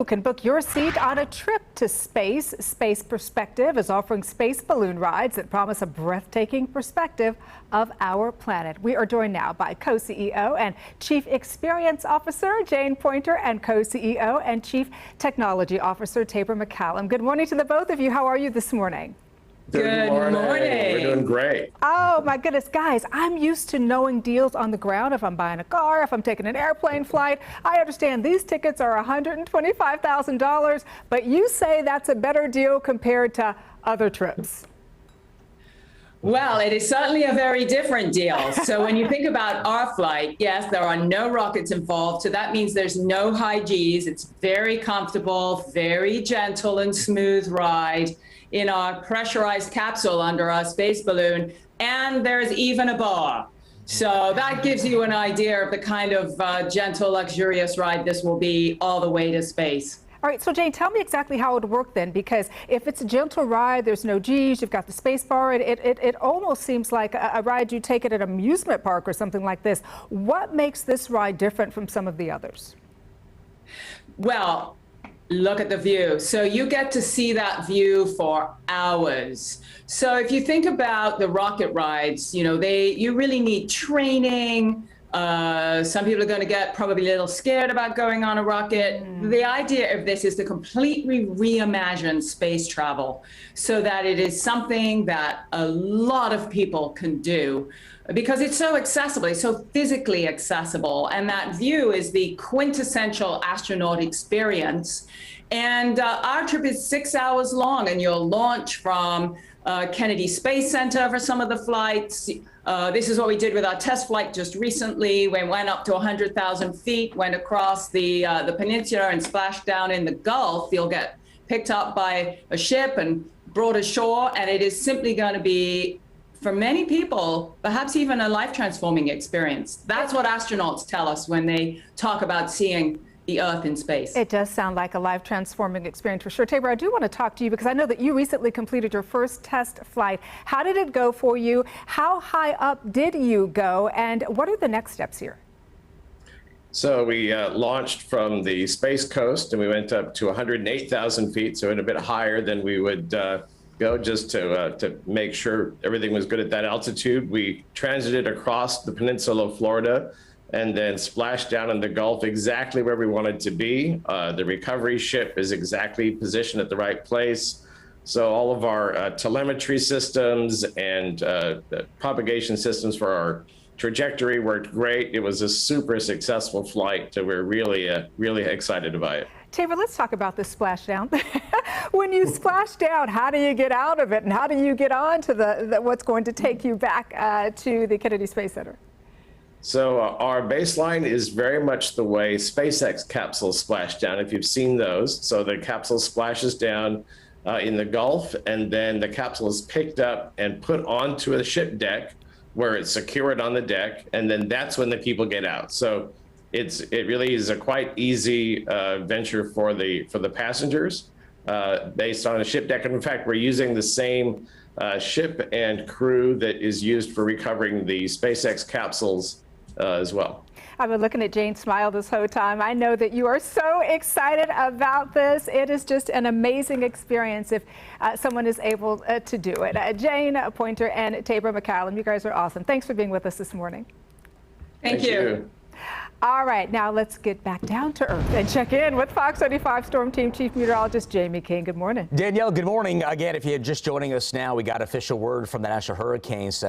You can book your seat on a trip to space. Space Perspective is offering space balloon rides that promise a breathtaking perspective of our planet. We are joined now by co-CEO and Chief Experience Officer Jane Poynter and co-CEO and Chief Technology Officer Tabor MacCallum. Good morning to the both of you. How are you this morning? Good morning. We're doing great. Oh my goodness, guys, I'm used to knowing deals on the ground if I'm buying a car, if I'm taking an airplane flight. I understand these tickets are $125,000, but you say that's a better deal compared to other trips. Well, it is certainly a very different deal. So when you think about our flight, yes, there are no rockets involved. So that means there's no high Gs. It's very comfortable, very gentle and smooth ride in our pressurized capsule under our space balloon. And there's even a bar. So that gives you an idea of the kind of gentle, luxurious ride this will be all the way to space. All right, so Jane, tell me exactly how it would work then, because if it's a gentle ride, there's no G's, you've got the space bar, it almost seems like a ride you take at an amusement park or something like this. What makes this ride different from some of the others? Well, look at the view. So you get to see that view for hours. So if you think about the rocket rides, you really need training. Some people are going to get probably a little scared about going on a rocket. The idea of this is to completely reimagine space travel so that it is something that a lot of people can do because it's so accessible, it's so physically accessible. And that view is the quintessential astronaut experience. And our trip is 6 hours long, and you'll launch from Kennedy Space Center for some of the flights. This is what we did with our test flight just recently. We went up to 100,000 feet, went across the peninsula and splashed down in the Gulf. You'll get picked up by a ship and brought ashore, and it is simply going to be, for many people, perhaps even a life-transforming experience. That's what astronauts tell us when they talk about seeing the Earth in space. It does sound like a life-transforming experience for sure. Tabor, I do want to talk to you because I know that you recently completed your first test flight. How did it go for you? How high up did you go? And what are the next steps here? So we launched from the Space Coast, and we went up to 108,000 feet, so a bit higher than we would go, just to make sure everything was good at that altitude. We transited across the peninsula of Florida and then splashed down in the Gulf exactly where we wanted to be. The recovery ship is exactly positioned at the right place. So all of our telemetry systems and propagation systems for our trajectory worked great. It was a super successful flight. So we're really excited about it. Tabor, let's talk about this splashdown. When you splash down, how do you get out of it? And how do you get on to what's going to take you back to the Kennedy Space Center? So our baseline is very much the way SpaceX capsules splash down, if you've seen those. So the capsule splashes down in the Gulf, and then the capsule is picked up and put onto a ship deck where it's secured on the deck, and then that's when the people get out. So it really is a quite easy venture for the passengers based on a ship deck. And in fact, we're using the same ship and crew that is used for recovering the SpaceX capsules as well. I've been looking at Jane's smile this whole time. I know that you are so excited about this. It is just an amazing experience if someone is able to do it. Jane Poynter and Tabor MacCallum, you guys are awesome. Thanks for being with us this morning. Thank you. All right, now let's get back down to earth and check in with Fox 35 Storm Team Chief Meteorologist Jamie King. Good morning. Danielle, good morning. Again, if you're just joining us now, we got official word from the National Hurricane Center.